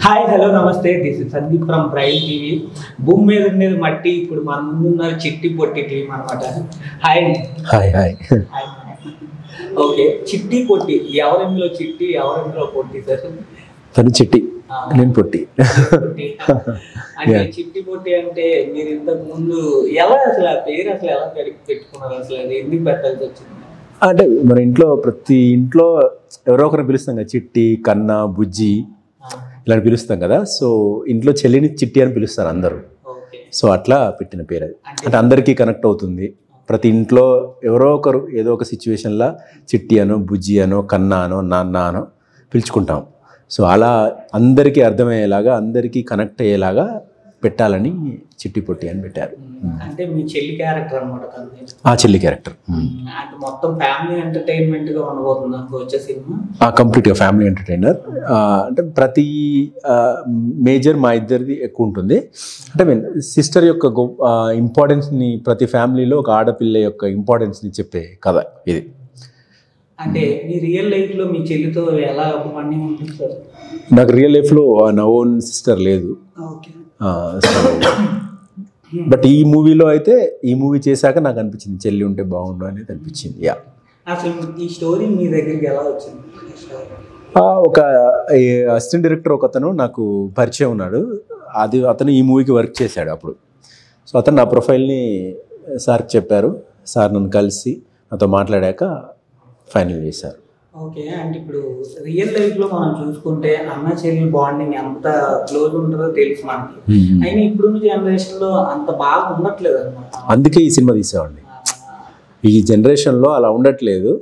Hi hello నమస్తే this is Sandeep from prime TV. భూమి మీద ఉండేది మట్టి, ఇప్పుడు మన ముందున్నారు చిట్టి పొట్టి టీం అనమాట. Hi hi hi. ఓకే, చిట్టి పొట్టి ఎవరెందులో చిట్టి ఎవరెందులో పొట్టి సార్? తను చిట్టి, నేను పొట్టి. అంటే చిట్టి పొట్టి అంటే మీరు ఇంతకు ముందు ఎలా అసలు ఆ పేరు అసలు ఎలా పెట్టుకున్నారు, అసలు అది ఎందుకు పెట్టాల్సి వచ్చింది? అంటే మన ఇంట్లో ప్రతి ఇంట్లో ఎవరో ఒకరిని పిలుస్తాం కదా, చిట్టి, కన్న, బుజ్జి ఇలా పిలుస్తాం కదా. సో ఇంట్లో చెల్లిని చిట్టి అని పిలుస్తారు అందరూ. సో అట్లా పెట్టిన పేరు అది. అంటే అందరికీ కనెక్ట్ అవుతుంది. ప్రతి ఇంట్లో ఎవరో ఒకరు ఏదో ఒక సిచ్యువేషన్లో చిట్టి అనో, బుజ్జి అనో, కన్న అనో, నాన్న అనో పిలుచుకుంటాం. సో అలా అందరికీ అర్థమయ్యేలాగా, అందరికీ కనెక్ట్ అయ్యేలాగా పెట్టాలని చిట్టి పొట్టి అని పెట్టారు. అంటే మీ చెల్లి క్యారెక్టర్ అనమాట. ఆ చెల్లి క్యారెక్టర్ అంటే మొత్తం ఫ్యామిలీ ఎంటర్టైన్మెంట్ గా ఉండబోతుంది నాకు వచ్చే సినిమా. కంప్లీట్గా ఫ్యామిలీ ఎంటర్టైనర్. అంటే ప్రతి మేజర్ మా ఇద్దరిది ఎక్కువ ఉంటుంది. అంటే మీన్ సిస్టర్ యొక్క ఇంపార్టెన్స్ని, ప్రతి ఫ్యామిలీలో ఒక ఆడపిల్ల యొక్క ఇంపార్టెన్స్ని చెప్పే కథ ఇది. అంటే మీ రియల్ లైఫ్ లో మీ చెల్లితో ఎలా బాండింగ్ ఉంటుంది సార్? నాకు రియల్ లైఫ్లో నా ఓన్ సిస్టర్ లేదు. బట్ ఈ మూవీలో అయితే, ఈ మూవీ చేశాక నాకు అనిపించింది చెల్లి ఉంటే బాగుండు అనేది అనిపించింది. యా, అసలు ఈ స్టోరీ మీ దగ్గరికి ఎలా వచ్చింది? ఒక అసిస్టెంట్ డైరెక్టర్ ఒక అతను నాకు పరిచయం ఉన్నాడు. అతను ఈ మూవీకి వర్క్ చేశాడు అప్పుడు. సో అతను నా ప్రొఫైల్ని సార్కి చెప్పారు. సార్ నన్ను కలిసి నాతో మాట్లాడాక ఫైనల్ చేశారు. ఓకే, అంటే ఇప్పుడు రియల్ లైఫ్ లో మనం చూసుకుంటే అన్న చెల్లి బాండింగ్ ఎంత క్లోజ్ ఉంటుందో తెలుసు మనకి. అయినా ఇప్పుడున్న జనరేషన్ లో అంత బాగా ఉండట్లేదు అనమాట. అందుకే ఈ సినిమా తీసేవాడిని. ఈ జనరేషన్లో అలా ఉండట్లేదు.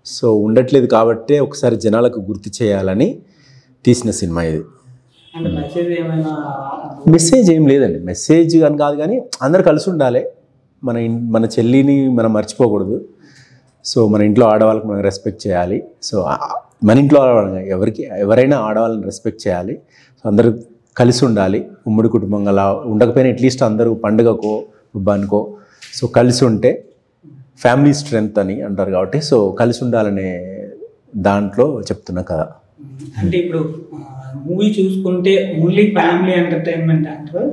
సో ఉండట్లేదు కాబట్టే ఒకసారి జనాలకు గుర్తు చేయాలని తీసిన సినిమా ఇది. అంటే మెసేజ్ ఏమైనా? మెసేజ్ ఏం లేదండి. మెసేజ్ అని కాదు, కానీ అందరు కలిసి ఉండాలి. మన చెల్లిని మనం మర్చిపోకూడదు. సో మన ఇంట్లో ఆడవాళ్ళకి మనం రెస్పెక్ట్ చేయాలి. సో మన ఇంట్లో ఎవరైనా ఆడవాళ్ళని రెస్పెక్ట్ చేయాలి. సో అందరూ కలిసి ఉండాలి. ఉమ్మడి కుటుంబంగా అలా ఉండకపోయినా అట్లీస్ట్ అందరూ పండుగకో ఉబ్బానికో సో కలిసి ఉంటే ఫ్యామిలీ స్ట్రెంగ్త్ అని అంటారు. కాబట్టి సో కలిసి ఉండాలనే దాంట్లో చెప్తున్నా కదా. అంటే ఇప్పుడు మూవీ చూసుకుంటే ఓన్లీ ఫ్యామిలీ ఎంటర్టైన్మెంట్ అంటారు,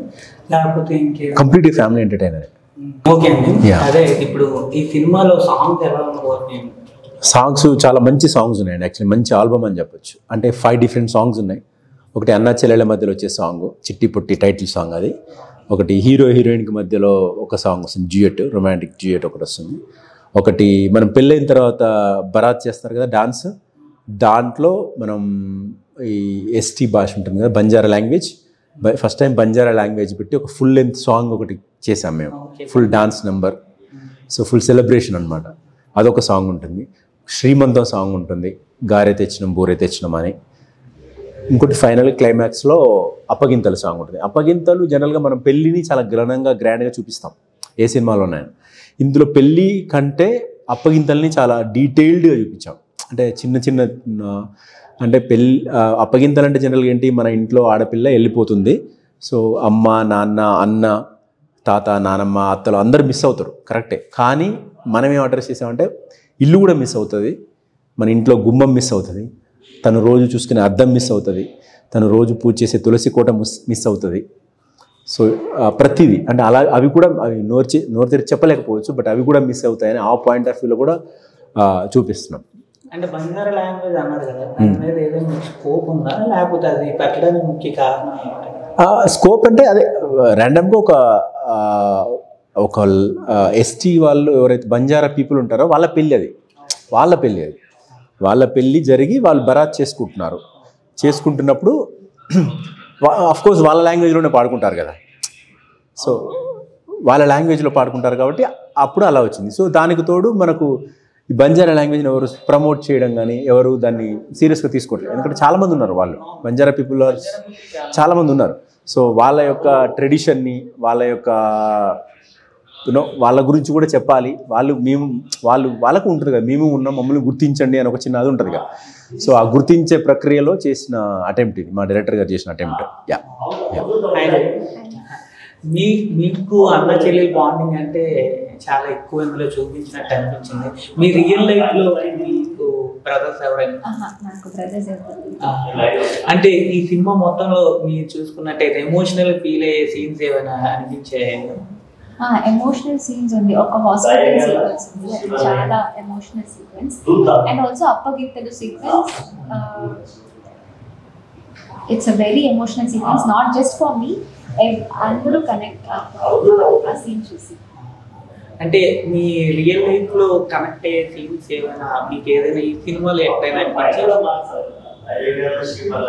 లేకపోతే ఇంకే? Completely family entertainer. ఓకే అండి. అదే ఇప్పుడు ఈ సినిమాలో సాంగ్స్ ఎలా ఉండబోతున్నాయి? సాంగ్స్ చాలా మంచి సాంగ్స్ ఉన్నాయండి. యాక్చువల్లీ మంచి ఆల్బమ్ అని చెప్పొచ్చు. అంటే 5 డిఫరెంట్ సాంగ్స్ ఉన్నాయి. ఒకటి అన్నా చెల్లెళ్ళ మధ్యలో వచ్చే సాంగ్, చిట్టి పొట్టి టైటిల్ సాంగ్ అది. ఒకటి హీరో హీరోయిన్కి మధ్యలో ఒక సాంగ్ వస్తుంది, డ్యూయట్, రొమాంటిక్ డ్యూయట్ ఒకటి వస్తుంది. ఒకటి మనం పెళ్ళైన తర్వాత బరాత్ చేస్తారు కదా డాన్స్, దాంట్లో మనం ఈ ఎస్టీ భాష ఉంటుంది కదా, Banjara language, first time Banjara language పెట్టి ఒక ఫుల్ లెంత్ సాంగ్ ఒకటి చేసాం మేము. Full dance number, so full celebration అనమాట. అదొక సాంగ్ ఉంటుంది. శ్రీమంతం సాంగ్ ఉంటుంది, గారె తెచ్చినాం బూరె తెచ్చినాం అని. ఇంకోటి ఫైనల్ క్లైమాక్స్లో అప్పగింతలు సాంగ్ ఉంటుంది. అప్పగింతలు జనరల్గా మనం పెళ్ళిని చాలా గ్రాండ్గా చూపిస్తాం ఏ సినిమాలోనైనా. ఇందులో పెళ్ళి కంటే అప్పగింతల్ని చాలా డీటెయిల్డ్గా చూపించాం. అంటే చిన్న అంటే అప్పగింతలు అంటే జనరల్గా ఏంటి, మన ఇంట్లో ఆడపిల్ల వెళ్ళిపోతుంది. సో అమ్మ, నాన్న, అన్న, తాత, నానమ్మ, అత్తలు అందరూ మిస్ అవుతారు, కరెక్టే. కానీ మనం ఏం అడ్రస్ చేసామంటే ఇల్లు కూడా మిస్ అవుతుంది, మన ఇంట్లో గుమ్మం మిస్ అవుతుంది, తను రోజు చూసుకునే అద్దం మిస్ అవుతుంది, తను రోజు పూజ చేసే తులసి కోట మిస్ అవుతుంది. సో ప్రతిదీ అంటే అలా అవి కూడా నోరు తెరిచి చెప్పలేకపోవచ్చు, బట్ అవి కూడా మిస్ అవుతాయని ఆ పాయింట్ ఆఫ్ వ్యూలో కూడా చూపిస్తున్నాం. అంటే బంజారా లాంగ్వేజ్ అన్నారు కదా, దాని మీద ఏదైనా స్కోప్ ఉందా, లేకపోతే అది పెట్టడానికి ముఖ్య కారణం? స్కోప్ అంటే అదే ర్యాండమ్గా ఒక ఎస్టీ వాళ్ళు ఎవరైతే బంజారా పీపుల్ ఉంటారో వాళ్ళ పెళ్ళి జరిగి వాళ్ళు బరాత్ చేసుకుంటున్నప్పుడు అఫ్కోర్స్ వాళ్ళ లాంగ్వేజ్లోనే పాడుకుంటారు కదా. సో వాళ్ళ లాంగ్వేజ్లో పాడుకుంటారు కాబట్టి అప్పుడు అలా వచ్చింది. సో దానికి తోడు మనకు ఈ బంజారా లాంగ్వేజ్ని ఎవరు ప్రమోట్ చేయడం కానీ ఎవరు దాన్ని సీరియస్గా తీసుకోవట్లేదు. ఎందుకంటే చాలామంది ఉన్నారు, వాళ్ళు బంజారా పీపుల్ చాలామంది ఉన్నారు. సో వాళ్ళ యొక్క ట్రెడిషన్ని, వాళ్ళ యొక్క వాళ్ళ గురించి కూడా చెప్పాలి. వాళ్ళకు ఉంటుంది కదా, మేము ఉన్నాం, మమ్మల్ని గుర్తించండి అని ఒక చిన్న అది ఉంటుంది కదా. సో ఆ గుర్తించే ప్రక్రియలో చేసిన అటెంప్ట్ ఇది, మా డైరెక్టర్ గారు చేసిన అటెంప్ట్. యా, మీకు అన్న చెల్లెలు బాండింగ్ అంటే చాలా ఎక్కువ ఇందులో చూపించినట్టు అనిపించింది. మీ రియల్ లైఫ్లో మీకు బ్రదర్స్ ఎవరైనా? నాకు బ్రదర్స్ ఎవరు. అంటే ఈ సినిమా మొత్తంలో మీరు చూసుకున్నట్టయితే ఎమోషనల్ ఫీల్ అయ్యే సీన్స్ ఏమైనా అనిపించాయి? ఎమోషనల్ సీన్స్ ఉంది, ఒక హాస్పిటల్ సీక్వెన్స్ ఉంది, అది చాలా ఎమోషనల్ సీక్వెన్స్. అండ్ ఆల్సో అప్పగిత్తలు sequence, it's a very emotional sequence, not just for me, అందరూ కనెక్ట్ ఆ సీన్ చూసి. అంటే మీ రియల్ లైఫ్ లో కనెక్ట్ అయ్యే సీన్స్ ఏమైనా మీకు ఏదైనా ఈ సినిమాలో ఎక్కడైనా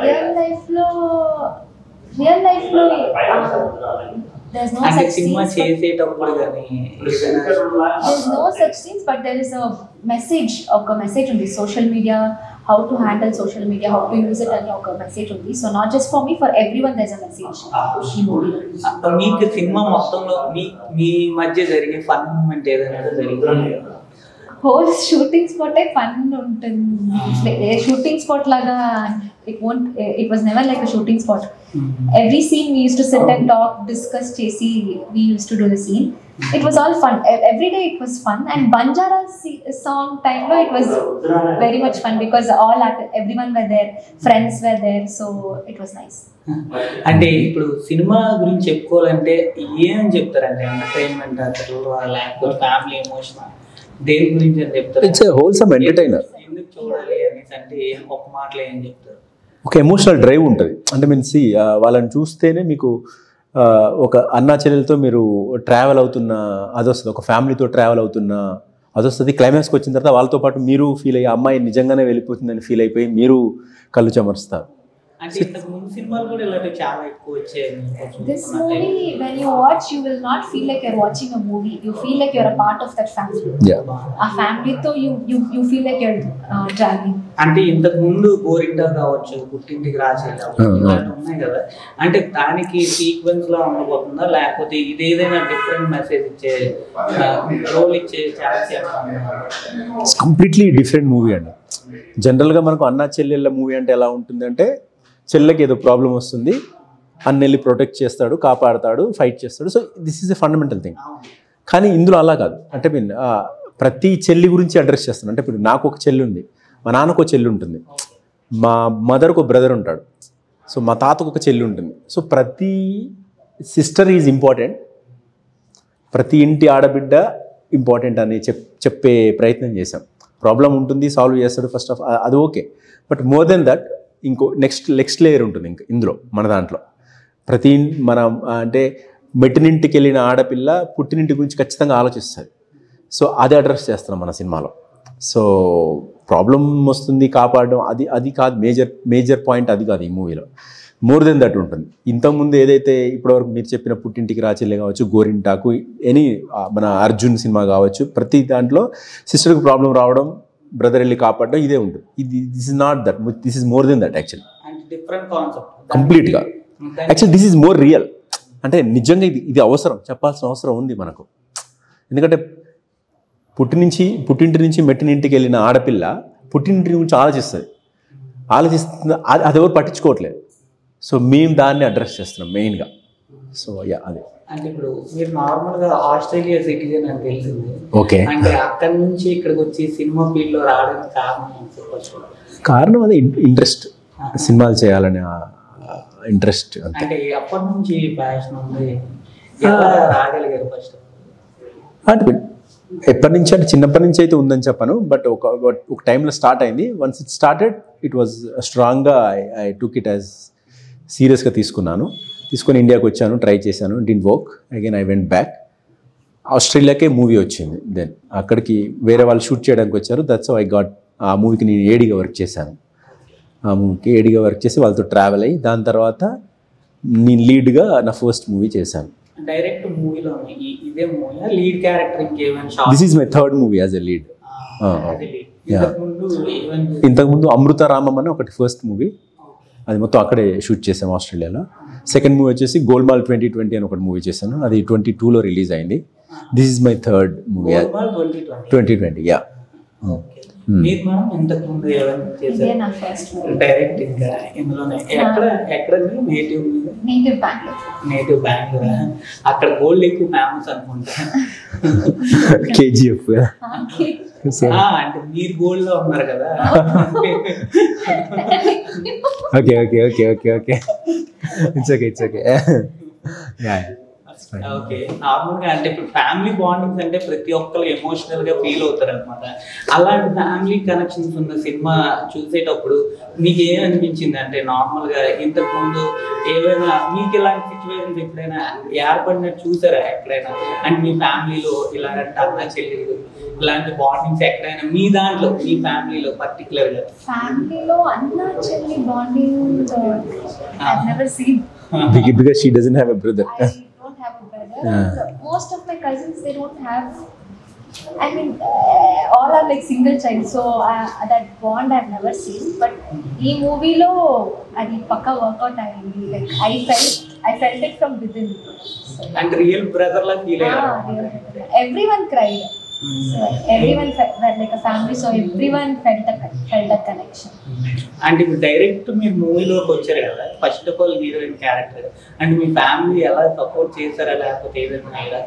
రియల్ లైఫ్ లో అంటే సినిమా చేసేటప్పుడు కానీ there's no such things, but there is a message, ఒక మెసేజ్ ఉంది, social media, how to handle social media, how to use it అని ఒక మెసేజ్ ఉంది. So not just for me, for everyone there's a message ఈ మూవీలో. మీకు cinema మొత్తంలో మీ మధ్య జరిగే ఫన్ మూమెంట్ ఏదైనా జరిగింది? హోల్ షూటింగ్ స్పాటే ఫన్ ఉంటుంది, షూటింగ్ స్పాట్ లాగా it was never like a shooting spot. Every scene we used to sit and talk, discuss chesi, we used to do the scene. It was all fun, every day it was fun. And Banjara song time lo it was very much fun because everyone were there, friends were there, so it was nice. అంటే ఇప్పుడు cinema గురించి చెప్పుకోవాలంటే ఏమని చెప్తారంటే entertainment అసలు లేకపోతే family emotion దేని గురించి అని చెప్తారు? It's a wholesome entertainer. ఎందుకు చూడాలి అనేసి అంటే ఒక మాటలో ఏం చెప్తారు? ఒక ఎమోషనల్ డ్రైవ్ ఉంటుంది. అంటే మీన్స్ వాళ్ళని చూస్తేనే మీకు ఒక అన్నా చెల్లెలతో మీరు ట్రావెల్ అవుతున్న అది వస్తుంది, ఒక ఫ్యామిలీతో ట్రావెల్ అవుతున్న అది వస్తుంది. క్లైమాక్స్కి వచ్చిన తర్వాత వాళ్ళతో పాటు మీరు ఫీల్ అయ్యి అమ్మాయి నిజంగానే వెళ్ళిపోతుందని ఫీల్ అయిపోయి మీరు కళ్ళు చెమరుస్తారు. అంటే ఇంతకు ముందు సినిమాలు కూడా ఇలాంటి చాలా ఎక్కువ వచ్చాయి. This movie, when you watch, you will not feel like you're watching a movie. You feel like you're a part of that family. Yeah. A family తో you feel like you're traveling. అంటే ఇంతకు ముందు గోరింటా కావచ్చు, పుట్టింటికి రాసేది ఉన్నాయి కదా, అంటే దానికి సీక్వెన్స్ లా ఉండబోతుందా లేకపోతే ఇది ఏదైనా డిఫరెంట్ మెసేజ్ ఇచ్చే రోల్ ఇచ్చే ఛాన్స్? కంప్లీట్లీ డిఫరెంట్ మూవీ అండి. జనరల్గా మనకు అన్నా చెల్లెళ్ళ మూవీ అంటే ఎలా ఉంటుందంటే చెల్లెకి ఏదో ప్రాబ్లం వస్తుంది, అన్నెళ్ళి ప్రొటెక్ట్ చేస్తాడు, కాపాడతాడు, ఫైట్ చేస్తాడు. So this is a fundamental thing. కానీ ఇందులో అలా కాదు. అంటే మీన్ ప్రతి చెల్లి గురించి అడ్రస్ చేస్తాను. అంటే ఇప్పుడు నాకు ఒక చెల్లి ఉంది, మా నాన్నకు ఒక చెల్లి ఉంటుంది, మా మదర్కు ఒక బ్రదర్ ఉంటాడు, సో మా తాతకు ఒక చెల్లి ఉంటుంది. సో ప్రతి సిస్టర్ ఈజ్ ఇంపార్టెంట్, ప్రతి ఇంటి ఆడబిడ్డ ఇంపార్టెంట్ అని చెప్పే ప్రయత్నం చేశాం. ప్రాబ్లం ఉంటుంది, సాల్వ్ చేస్తాడు ఫస్ట్ ఆఫ్ అది okay, but more than that ఇంకో నెక్స్ట్ లేయర్ ఉంటుంది ఇంకా ఇందులో మన దాంట్లో. మన అంటే మెట్టినింటికి వెళ్ళిన ఆడపిల్ల పుట్టినింటి గురించి ఖచ్చితంగా ఆలోచిస్తుంది. సో అది అడ్రస్ చేస్తున్నాం మన సినిమాలో. సో ప్రాబ్లం వస్తుంది, కాపాడడం అది కాదు మేజర్ పాయింట్, అది కాదు ఈ మూవీలో. మోర్ దెన్ దట్ ఉంటుంది. ఇంతకుముందు ఏదైతే ఇప్పటివరకు మీరు చెప్పిన పుట్టింటికి రాచెల్లె కావచ్చు, గోరింటాకు, మన అర్జున్ సినిమా కావచ్చు, ప్రతి దాంట్లో సిస్టర్కి ప్రాబ్లం రావడం, బ్రదర్ వెళ్ళి కాపాడడం, ఇదే ఉంటుంది. This is not that, this is more than that actually. కంప్లీట్గా actually this is more real. అంటే నిజంగా ఇది అవసరం, చెప్పాల్సిన అవసరం ఉంది మనకు. ఎందుకంటే పుట్టింటి నుంచి మెట్టినింటికి వెళ్ళిన ఆడపిల్ల పుట్టింటి గురించి ఆలోచిస్తుంది, అది ఎవరు పట్టించుకోవట్లేదు. సో మేము దాన్ని అడ్రస్ చేస్తున్నాం మెయిన్గా. సో అదే. అంటే ఇప్పుడు మీరు నార్మల్గా ఆస్ట్రేలియా సిటిజన్ అని తెలిసింది. ఓకే. అంటే అక్కడి నుంచి ఇక్కడికి వచ్చి సినిమా ఫీల్డ్లో రావడానికి కారణం అదే ఇంట్రెస్ట్, సినిమాలు చేయాలనే ఇంట్రెస్ట్. అంటే అప్పటి నుంచి ప్యాషన్ ఉంది, రాగలిగారు ఫస్ట్? అంటే ఎప్పటి నుంచి అంటే చిన్నప్పటి నుంచి అయితే ఉందని చెప్పాను, బట్ ఒక టైంలో స్టార్ట్ అయింది. Once it started it was స్ట్రాంగ్గా ఐ టుక్ ఇట్ యాజ్ సీరియస్గా తీసుకొని ఇండియాకి వచ్చాను, ట్రై చేశాను, did work. Again I went back. ఆస్ట్రేలియాకే మూవీ వచ్చింది. దెన్ అక్కడికి వేరే వాళ్ళు షూట్ చేయడానికి వచ్చారు. That's I got. ఆ మూవీకి నేను ఏడీగా వర్క్ చేశాను. ఆ మూవీకి ఏడీగా వర్క్ చేసి వాళ్ళతో ట్రావెల్ అయ్యి దాని తర్వాత నేను లీడ్గా నా ఫస్ట్ మూవీ చేశాను. డైరెక్ట్ మూవీలో ఇదే మూవీ లీడ్ క్యారెక్టర్ ఇంకేమైనా? This is my third movie as a lead. ఇంతకుముందు అమృతారామం అని ఒకటి ఫస్ట్ మూవీ, అది మొత్తం అక్కడే షూట్ చేసాము ఆస్ట్రేలియాలో. సెకండ్ మూవీ వచ్చేసి గోల్మాల్ 2020 అని ఒకటి మూవీ చేశాను, అది 2022లో రిలీజ్ అయింది. This is my third movie 2020. మీరు మనం ఇంతకు ముందు ఏమైనా ఇదే చేశారు నా ఫస్ట్ డైరెక్ట్ ఇంకా ఇందులోనే ఎక్కడ native native Bengaluru. Native Bengaluru అక్కడ గోల్డ్ ఎక్కువ ఫేమస్ అనుకుంటా కేజీఎఫ్ అంటే మీరు గోల్డ్ లో ఉన్నారు కదా okay okay okay okay okay it's okay it's okay okay normal గా అంటే ఇప్పుడు ఫ్యామిలీ బాండింగ్స్ అంటే ప్రతి ఒక్కరు ఎమోషనల్ గా ఫీల్ అవుతారు అనమాట. అలాంటి ఫ్యామిలీ కనెక్షన్స్ ఉన్న సినిమా చూసేటప్పుడు మీకు ఏమనిపించింది? అంటే నార్మల్ గా ఇంతకు ముందు ఏవైనా మీకు ఇలాంటి సిచ్యువేషన్స్ ఎప్పుడైనా ఏర్పడినట్టు చూసారా ఎక్కడైనా? అంటే మీ ఫ్యామిలీలో ఇలాంటి అన్న చెల్లెలు ఇలాంటి బాండింగ్స్ ఎక్కడైనా మీ దాంట్లో మీ ఫ్యామిలీలో పర్టికులర్ గా? ఫ్యామిలీలో అన్న చెల్లి bonding I never seen. because she doesn't have a brother. I don't have a brother. Most of my cousins, they don't have. I mean, all are like single child, so that bond I've never seen. But ee movie lo adi pakka workout ayindi. Like I felt it from within. And real brother la feel ayyara. Everyone cried. So everyone felt like a family. So everyone felt that connection. And ఇప్పుడు direct మీరు మూవీలోకి వచ్చారు కదా, first of all heroine character and me family ఎలా support చేశారా లేకపోతే ఏదైనా ఇలా?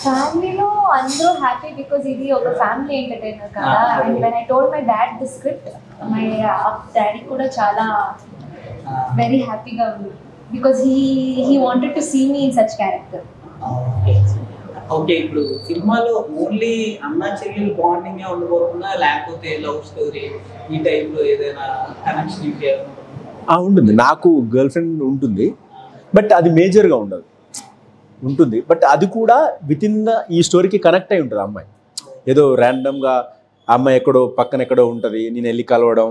ఫ్యామిలీలో అందరూ హ్యాపీ బికాజ్ ఇది ఒక ఫ్యామిలీ ఎంటర్టైనర్ కదా. And when I told my dad the script, my daddy కూడా చాలా వెరీ హ్యాపీగా ఉంది because he wanted to see me in such character. Okay, ఇప్పుడు సినిమాలో ఓన్లీ అన్న చెల్లెలు బాండింగ్ ఉండబోతుందా లేకపోతే లవ్ స్టోరీ ఈ టైప్ లో ఏదైనా కనెక్షన్ ఉంటుంది? నాకు గర్ల్ ఫ్రెండ్ ఉంటుంది, బట్ అది మేజర్గా ఉండదు. ఉంటుంది బట్ అది కూడా విత్ ఇన్ ద ఈ స్టోరీకి కనెక్ట్ అయి ఉంటుంది. అమ్మాయి ఏదో ర్యాండమ్గా అమ్మాయి ఎక్కడో పక్కన ఎక్కడో ఉంటుంది, నేను వెళ్ళి కలవడం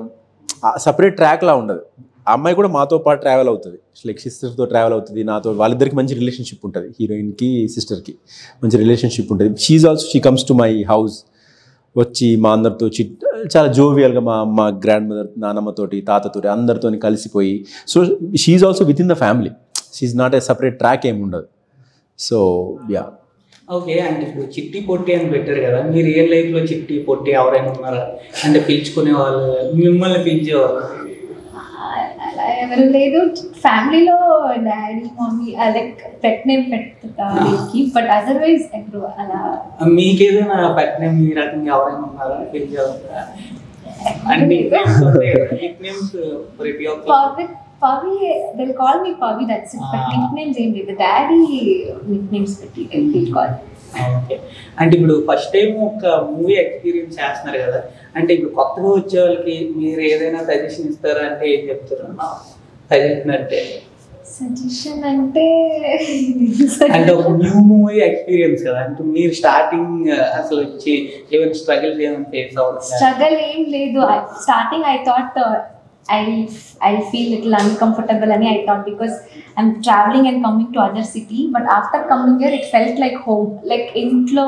సపరేట్ ట్రాక్లా ఉండదు. ఆ అమ్మాయి కూడా మాతో పాటు ట్రావెల్ అవుతుంది, లైక్ సిస్టర్తో ట్రావెల్ అవుతుంది నాతో. వాళ్ళిద్దరికి మంచి రిలేషన్షిప్ ఉంటుంది, హీరోయిన్కి సిస్టర్కి మంచి రిలేషన్షిప్ ఉంటుంది. She comes to my house, వచ్చి మా అందరితో చాలా జోవియల్గా మా గ్రాండ్ మదర్ నానమ్మతోటి తాతతోటి అందరితో కలిసిపోయి. So she also with in the family, she not a separate track ఏమి ఉండదు. So yeah. ఓకే, అంటే ఇప్పుడు చిట్టి పొట్టి అని పెట్టారు కదా, మీ రియల్ లైఫ్లో చిట్టి పొట్టి ఎవరైనా ఉన్నారా? అంటే పిలుచుకునే వాళ్ళు, మిమ్మల్ని పిలిచేవాళ్ళు? అలా ఎవరు లేదు. ఫ్యామిలీలో daddy mummy like pet name పెట్టుకి, బట్ అదర్వైజ్ ఎప్పుడు అలా. మీకేదైనా పెట్ నేమ్ ఈ రకంగా ఎవరైనా ఉన్నారా పిలిచేవాళ్ళ? అంటే ప్రతి ఒక్క Pavi, they'll call me Pavi, that's it. But nicknames ain't it. The daddy nicknames he'll call. Okay, అంటే ఇప్పుడు ఫస్ట్ టైం ఒక మూవీ ఎక్స్పీరియన్స్ చేస్తున్నారు కదా, అంటే ఇప్పుడు కొత్తగా వచ్చే వాళ్ళకి మీరు ఏదైనా సజెషన్ ఇస్తారా? అంటే ఏం చెప్తారు సజెషన్ అంటే? సజెషన్ అంటే అంటే ఒక న్యూ మూవీ ఎక్స్పీరియన్స్ కదా, అంటే మీరు స్టార్టింగ్ అసలు వచ్చి ఏమైనా స్ట్రగుల్స్ ఏమైనా ఫేస్ అవ్వడం? స్ట్రగల్ ఏం లేదు. Starting I thought I'll feel little uncomfortable and I thought because I'm traveling and coming to other city, but after coming here it felt like home, like intlo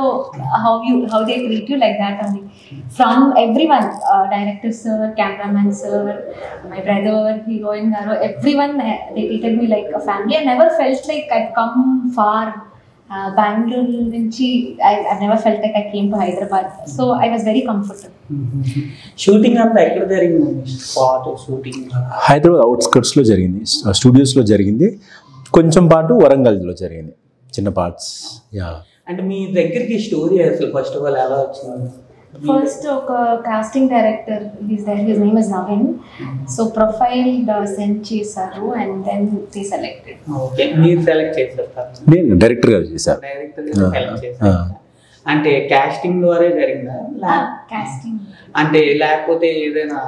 how they treat you, like that only. From everyone, director sir, cameraman sir, my brother, heroine garu, everyone, they treated me like a family. I never felt like I've come far. Bangalore nunchi I never felt like I came to Hyderabad, so I was very comfortable. Shooting అంతా ఎక్కడ జరిగింది? Spot shooting Hyderabad అవుట్స్కర్ట్స్లో జరిగింది, స్టూడియోస్లో జరిగింది. కొంచెం పాటు వరంగల్లో జరిగింది, చిన్న పార్ట్స్. యా. అంటే మీ దగ్గరికి స్టోరీ అసలు ఫస్ట్ ఆఫ్ ఆల్ ఎలా వచ్చింది? ఫస్ట్ ఒక casting director, his name is Naveen, so profile send చేశారు and then they selected. Okay, మీరు సెలెక్ట్ చేశారు? నేను డైరెక్ట్గా చేశాను. డైరెక్టర్గా సెలెక్ట్ చేశారు. అంటే కాస్టింగ్ ద్వారా జరిగిందా? కాస్టింగ్ అంటే లేకపోతే ఏదైనా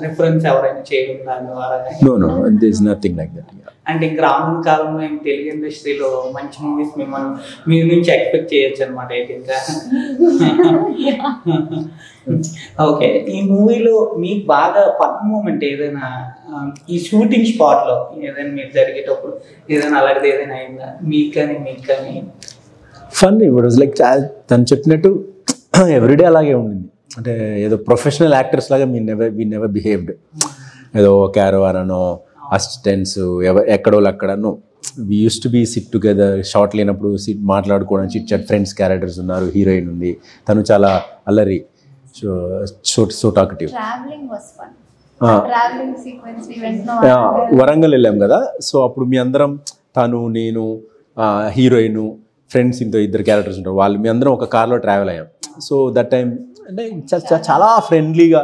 రిఫరెన్స్ ఎవరైనా చేయడం దాని ద్వారా? No there is nothing like that. అంటే ఇంకా రానున్న కాలంలో తెలుగు ఇండస్ట్రీలో మంచి మూవీస్ మీ నుంచి ఎక్స్పెక్ట్ చేయొచ్చు అనమాట అయితే ఇంకా. ఓకే, ఈ మూవీలో మీకు బాగా ఫన్ మూమెంట్ ఏదైనా ఈ షూటింగ్ స్పాట్లో ఏదైనా మీరు జరిగేటప్పుడు ఏదైనా అలాంటిది ఏదైనా అయిందా మీకు కానీ? ఫన్ ఇట్ వాజ్ లైక్ తను చెప్పినట్టు ఎవ్రీడే అలాగే ఉండింది. అంటే ఏదో ప్రొఫెషనల్ యాక్టర్స్ లాగా వీ నెవర్ బిహేవ్డ్. ఏదో క్యారవాన్ అనో అసిస్టెంట్స్ ఎక్కడో అక్కడనో. We use to be sit together, short లేనప్పుడు సిట్ మాట్లాడుకోవడం, చిట్ చాట్, ఫ్రెండ్స్ క్యారెక్టర్స్ ఉన్నారు, హీరోయిన్ ఉంది, తను చాలా అల్లరి. So talkative. Travelling was fun. Travelling sequence we went no Warangal వెళ్ళాం కదా, సో అప్పుడు మీ అందరం, తను, నేను, హీరోయిన్, ఫ్రెండ్స్, ఇంకో 2 క్యారెక్టర్స్ ఉంటారు, వాళ్ళు మీ అందరం ఒక కార్లో ట్రావెల్ అయ్యాం. సో దట్ టైం అంటే చాలా ఫ్రెండ్లీగా,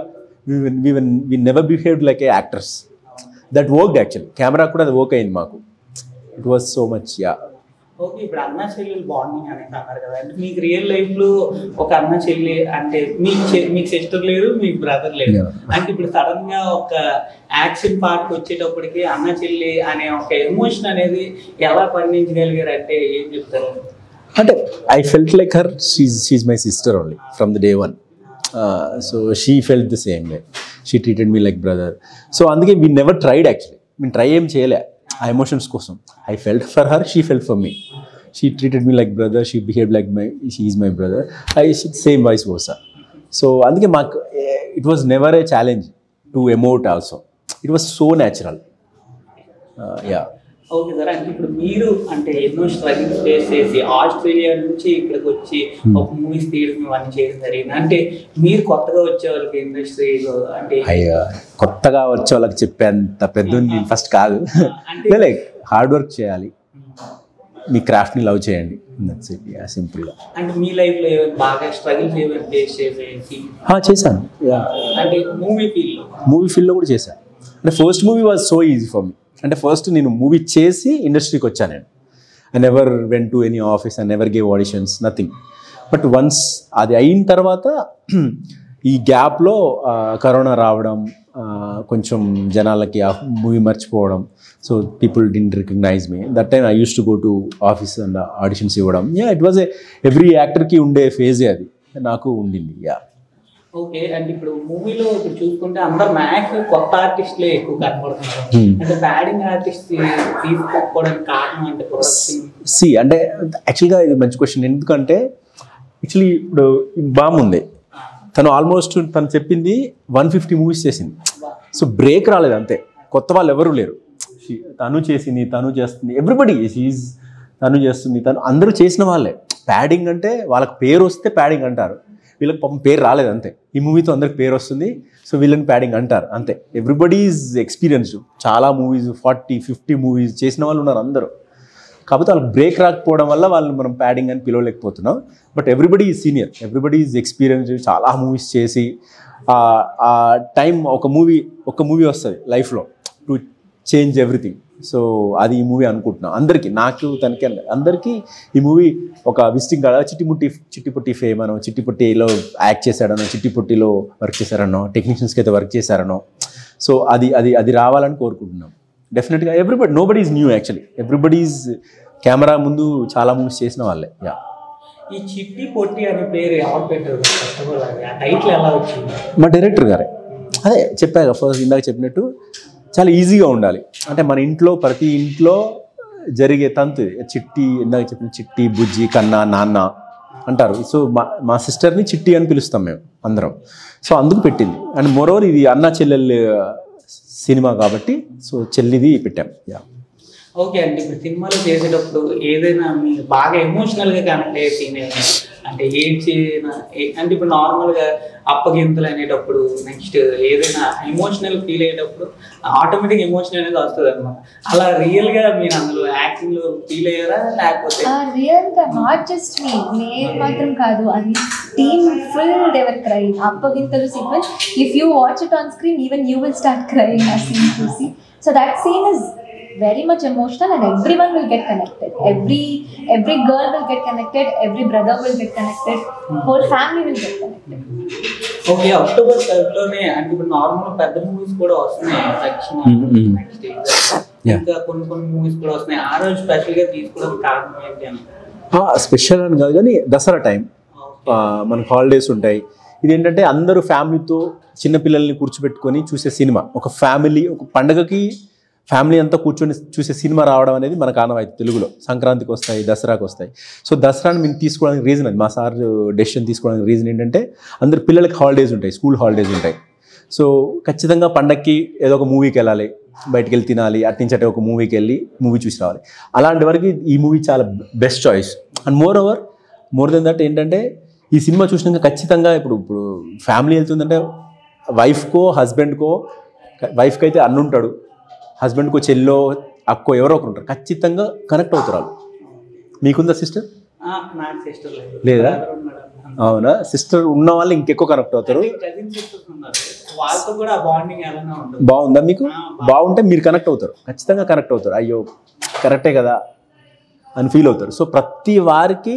we never behaved like a actors. That worked actually. Camera కూడా అది వర్క్ అయింది మాకు. It was so much. Yeah. Okay, ఇప్పుడు అన్న చెల్లెలు బాండింగ్ అనేది అన్నారు కదా, అంటే మీకు రియల్ లైఫ్ లో ఒక అన్న చెల్లి అంటే మీకు సిస్టర్ లేరు, మీకు బ్రదర్ లేరు, అంటే ఇప్పుడు సడన్ గా ఒక యాక్షన్ పార్ట్ వచ్చేటప్పటికి అన్న చెల్లి అనే ఒక ఎమోషన్ అనేది ఎలా పండించగలిగారు అంటే ఏం చెప్తారు? అంటే I felt like her, she my sister only from the day one. So she felt the same way, she treated me like brother. So అందుకే వీ నెవర్ ట్రైడ్ యాక్చువల్లీ, మేము ట్రై ఏం చేయలే ఆ ఎమోషన్స్ కోసం. I felt for her, she felt for me. She treated me like brother, she behaved like she is my brother, same vice versa. So అందుకే మాకు it was never A challenge to emote also. It was so natural. Yeah. Okay sir, అంటే ఇప్పుడు మీరు అంటే ఎన్నో struggles face చేసి Australia నుంచి ఇక్కడికి వచ్చి ఒక మూవీస్ తీయడం ఇవన్నీ చేయడం జరిగింది. అంటే మీరు కొత్తగా వచ్చే వాళ్ళకి ఇండస్ట్రీలో అంటే కొత్తగా వచ్చే వాళ్ళకి చెప్పేంత పెద్ద నేను ఫస్ట్ కాదు. లైక్ హార్డ్ వర్క్ చేయాలి, మీ క్రాఫ్ట్ని లవ్ చేయండి, సింపుల్గా. అంటే మీ లైఫ్లో బాగా స్ట్రగుల్స్ ఏమైనా ఫేస్ చేసేసి? చేశాను. అంటే మూవీ ఫీల్డ్లో కూడా చేశాను. అంటే first movie was so easy for me. అంటే ఫస్ట్ నేను మూవీ చేసి ఇండస్ట్రీకి వచ్చాను నేను. I never went to any office, I never gave auditions, nothing. But once అది అయిన తర్వాత ఈ గ్యాప్లో కరోనా రావడం, కొంచెం జనాలకి ఆ మూవీ మర్చిపోవడం, so people didn't recognize me. That time I use to go to office and auditions ఇవ్వడం. ఇట్ వాజ్ ఎవ్రీ యాక్టర్కి ఉండే ఫేజే అది, నాకు ఉండింది. యా. ఓకే, అంటే ఇప్పుడు మూవీలో ఇప్పుడు చూసుకుంటే అందరు మ్యాక్స్ కొత్త ఆర్టిస్ట్లే ఎక్కువ కనపడుతున్నారు. అంటే బ్యాడింగ్ ఆర్టిస్ట్ తీసుకోవడానికి కారణం అంటే అంటే యాక్చువల్గా ఇది మంచి క్వశ్చన్. ఎందుకంటే యాక్చువల్లీ ఇప్పుడు బాగుంది, తను ఆల్మోస్ట్ తను చెప్పింది 150 మూవీస్ చేసింది. సో బ్రేక్ రాలేదు అంతే, కొత్త వాళ్ళు ఎవరు లేరు. తను చేసింది, తను చేస్తుంది, ఎవ్రీబడి తను చేస్తుంది, తను అందరూ చేసిన వాళ్ళే. ప్యాడింగ్ అంటే వాళ్ళకి పేరు వస్తే ప్యాడింగ్ అంటారు, వీళ్ళకి పాపం పేరు రాలేదు అంతే. ఈ మూవీతో అందరికి పేరు వస్తుంది, సో వీళ్ళని ప్యాడింగ్ అంటారు అంతే. ఎవ్రీబడి ఈజ్ ఎక్స్పీరియన్స్డ్, చాలా మూవీస్ 40-50 మూవీస్ చేసిన వాళ్ళు ఉన్నారు అందరూ. కాకపోతే వాళ్ళకి బ్రేక్ రాకపోవడం వల్ల వాళ్ళని మనం ప్యాడింగ్ అని పిలవలేకపోతున్నాం. But everybody is senior, everybody is experienced, చాలా మూవీస్ చేసి ఆ టైం ఒక మూవీ వస్తుంది లైఫ్లో టు చేంజ్ ఎవ్రీథింగ్. సో అది ఈ మూవీ అనుకుంటున్నాను అందరికీ, నాకు తనకే అందరికీ ఈ మూవీ ఒక విజిటింగ్ కార్డ్. చిట్టిపుట్టి ఫేమ్ అనో, చిట్టిపుట్టిలో యాక్ట్ చేశాడనో, చిట్టిపుట్టిలో వర్క్ చేశారనో, టెక్నీషియన్స్కి అయితే వర్క్ చేశారనో, సో అది రావాలని కోరుకుంటున్నాం. డెఫినెట్గా nobody is new actually, everybody is camera ముందు చాలా మూవీస్ చేసిన వాళ్ళే. యా. ఈ చిట్టి పొట్టి అనే పేరు ఎవరు పెట్టారు? ఆ టైటిల్ ఎలా వచ్చింది? మా డైరెక్టర్ గారే. అదే చెప్పాక ఫస్ట్ ఇందాక చెప్పినట్టు చాలా ఈజీగా ఉండాలి. అంటే మన ఇంట్లో ప్రతి ఇంట్లో జరిగే తంతు చిట్టి, ఇందాక చెప్పిన చిట్టి, బుజ్జి, కన్నా, నాన్న అంటారు. సో మా సిస్టర్ని చిట్టి అని పిలుస్తాం మేము అందరం. సో అందుకు పెట్టింది. అండ్ మోరోవర్ ఇది అన్నా చెల్లెలు సినిమా కాబట్టి సో చెల్లిది పెట్టాం. యా. ఓకే అండి, ఇప్పుడు సినిమాలో చేసేటప్పుడు ఏదైనా మీరు బాగా ఎమోషనల్గా కనెక్ట్ అయ్యే సీన్ అంటే అంటే ఇప్పుడు నార్మల్గా అప్పగింతలు అనేటప్పుడు నెక్స్ట్ ఏదైనా ఎమోషనల్ ఫీల్ అయ్యేటప్పుడు ఆటోమేటిక్ ఎమోషన్ అనేది వస్తుంది అనమాట. అలా రియల్గా మీరు అందులో యాక్టింగ్లో ఫీల్ అయ్యారా? లేకపోతే రియల్గా నాట్ జస్ట్ నేను మాత్రం కాదు, అది టీమ్ ఫుల్ దేవర్ క్రైయింగ్. అప్పగింతలు sequence, if you watch it on screen even you will start crying ఆ సీన్ చూసి. So that scene is very much emotional and everyone will get connected. Every girl will get connected, every brother will get connected, whole family will get connected. Okay, October 3 అంటే ఇప్పుడు normal పెద్ద movies కూడా వస్తున్నాయి, next ఇంకా కొన్ని movies కూడా వస్తున్నాయి. ఆ రోజు స్పెషల్గా తీసుకోవడం కారణం ఏంటి అంటే? స్పెషల్ అని కాదు కానీ దసరా టైం మనకు హాలిడేస్ ఉంటాయి. ఇదేంటంటే అందరూ ఫ్యామిలీతో చిన్నపిల్లల్ని కూర్చోబెట్టుకొని చూసే సినిమా. ఒక పండగకి ఫ్యామిలీ అంతా కూర్చొని చూసే సినిమా రావడం అనేది మనకు ఆనవాయితీ తెలుగులో. సంక్రాంతికి వస్తాయి, దసరాకి వస్తాయి. సో దసరాని మేము తీసుకోవడానికి రీజన్ అది, మా సార్ డెసిషన్ తీసుకోవడానికి రీజన్ ఏంటంటే అందరు పిల్లలకి హాలిడేస్ ఉంటాయి, స్కూల్ హాలిడేస్ ఉంటాయి. సో ఖచ్చితంగా పండగకి ఏదో ఒక మూవీకి వెళ్ళాలి, బయటికి వెళ్ళి తినాలి, అట్నుంచి అటే ఒక మూవీకి వెళ్ళి మూవీ చూసి రావాలి. అలాంటి వరకు ఈ మూవీ చాలా best choice. And more than that ఏంటంటే ఈ సినిమా చూసినాక ఖచ్చితంగా ఇప్పుడు ఇప్పుడు ఫ్యామిలీ వెళ్తుందంటే వైఫ్కో హస్బెండ్కో, వైఫ్కి అయితే అన్న ఉంటాడు, హస్బెండ్కో చెల్లో అక్కో ఎవరో ఒకరు ఉంటారు, ఖచ్చితంగా కనెక్ట్ అవుతారు వాళ్ళు. మీకుందా సిస్టర్? నాకు సిస్టర్ లేదా? అవునా? సిస్టర్ ఉన్న వాళ్ళు ఇంకెక్కువ కనెక్ట్ అవుతారు. వాళ్ళతో కూడా బాండింగ్ ఎలానే ఉంటుంది. బాగుందా మీకు? బాగుంటే మీరు కనెక్ట్ అవుతారు, ఖచ్చితంగా కనెక్ట్ అవుతారు. అయ్యో కరెక్టే కదా అని ఫీల్ అవుతారు. సో ప్రతి వారికి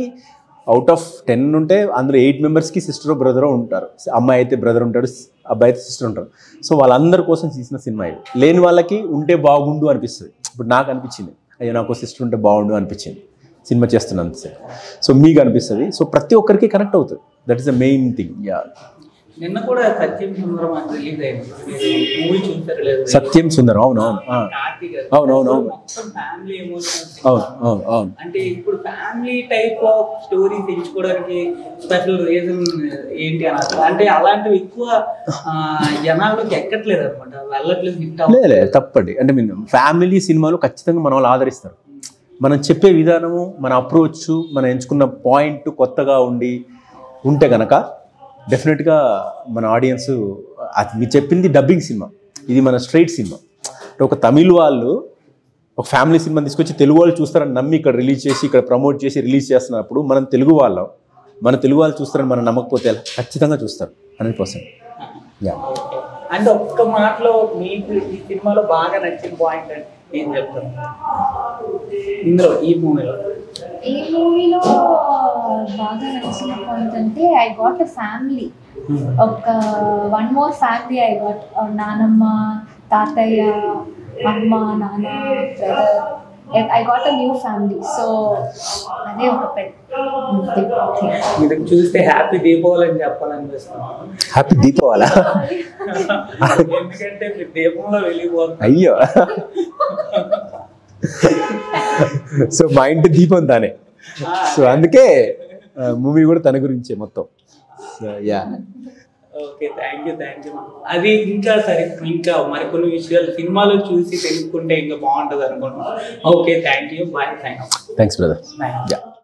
అవుట్ ఆఫ్ 10 ఉంటే అందులో 8 మెంబర్స్కి సిస్టరో బ్రదరో ఉంటారు. అమ్మాయి అయితే బ్రదర్ ఉంటాడు, అబ్బాయి అయితే సిస్టర్ ఉంటారు. సో వాళ్ళందరి కోసం తీసిన సినిమా ఇది. లేని వాళ్ళకి ఉంటే బాగుండు అనిపిస్తుంది. ఇప్పుడు నాకు అనిపించింది, అయ్యో నాకు సిస్టర్ ఉంటే బాగుండు అనిపించింది సినిమా చేస్తున్నంతసేపు. సో మీకు అనిపిస్తుంది. సో ప్రతి ఒక్కరికి కనెక్ట్ అవుతుంది. That is the main thing. Yeah. నిన్న కూడా సత్యం సుందరం అని రిలీజ్ అయింది, మూవీ చూసారు లేదు? సత్యం సుందరం, అవునవును అవునవును మొత్తం ఫ్యామిలీ ఎమోషనల్స్. అవును. అంటే ఇప్పుడు ఫ్యామిలీ టైప్ ఆఫ్ స్టోరీస్ ఎంచుకోవడానికి స్పెషల్ రీజన్ ఏంటి అని అసలు అంటే అలాంటివి ఎక్కువ జనాల్లోకి ఎక్కట్లేదు అనమాట, వెళ్ళట్లేదు, హిట్ లేదు తప్పండి. అంటే మీరు ఫ్యామిలీ సినిమాలు ఖచ్చితంగా మన వాళ్ళు ఆదరిస్తారు. మనం చెప్పే విధానము, మన అప్రోచ్, మనం ఎంచుకున్న పాయింట్ కొత్తగా ఉంటే కనుక డెఫినెట్గా మన ఆడియన్స్, అది మీరు చెప్పింది డబ్బింగ్ సినిమా, ఇది మన స్ట్రైట్ సినిమా. అంటే ఒక తమిళ్ వాళ్ళు ఒక ఫ్యామిలీ సినిమా తీసుకొచ్చి తెలుగు వాళ్ళు చూస్తారని నమ్మి ఇక్కడ రిలీజ్ చేసి, ఇక్కడ ప్రమోట్ చేసి రిలీజ్ చేస్తున్నప్పుడు మన తెలుగు వాళ్ళు చూస్తారని మనం నమ్మకపోతే ఖచ్చితంగా చూస్తారు 100%. యా. అంటే ఒక్క మాటలో మీకు ఈ సినిమాలో బాగా నచ్చిన పాయింట్ అంటే ఏం చెప్తారు? ఇందులో ఈ మూవీలో బాగా నచ్చిన పాయింట్ అంటే ఐ గాట్ అ ఫ్యామిలీ, ఒక one more family I got. నానమ్మ, తాతయ్య, అమ్మ, నాన్న, brother, I got a new family. So అదే ఒక మీరు చూస్తే హ్యాపీ దీపావళి అని చెప్పాలనిపిస్తుంది. హ్యాపీ దీపావళి ఎందుకంటే మీరు దీపంలో వెళ్ళిపోతుంది. అయ్యో సో మా ఇంటి దీపం తానే. సో అందుకే మూవీ కూడా తన గురించే మొత్తం. So yeah. Okay, thank you. అది ఇంకా సరే, ఇంకా మరికొన్ని విషయాలు సినిమాలో చూసి తెలుసుకుంటే ఇంకా బాగుంటుంది అనుకుంటున్నాను. Okay, thank you. Bye. Thanks brother. Bye. Yeah.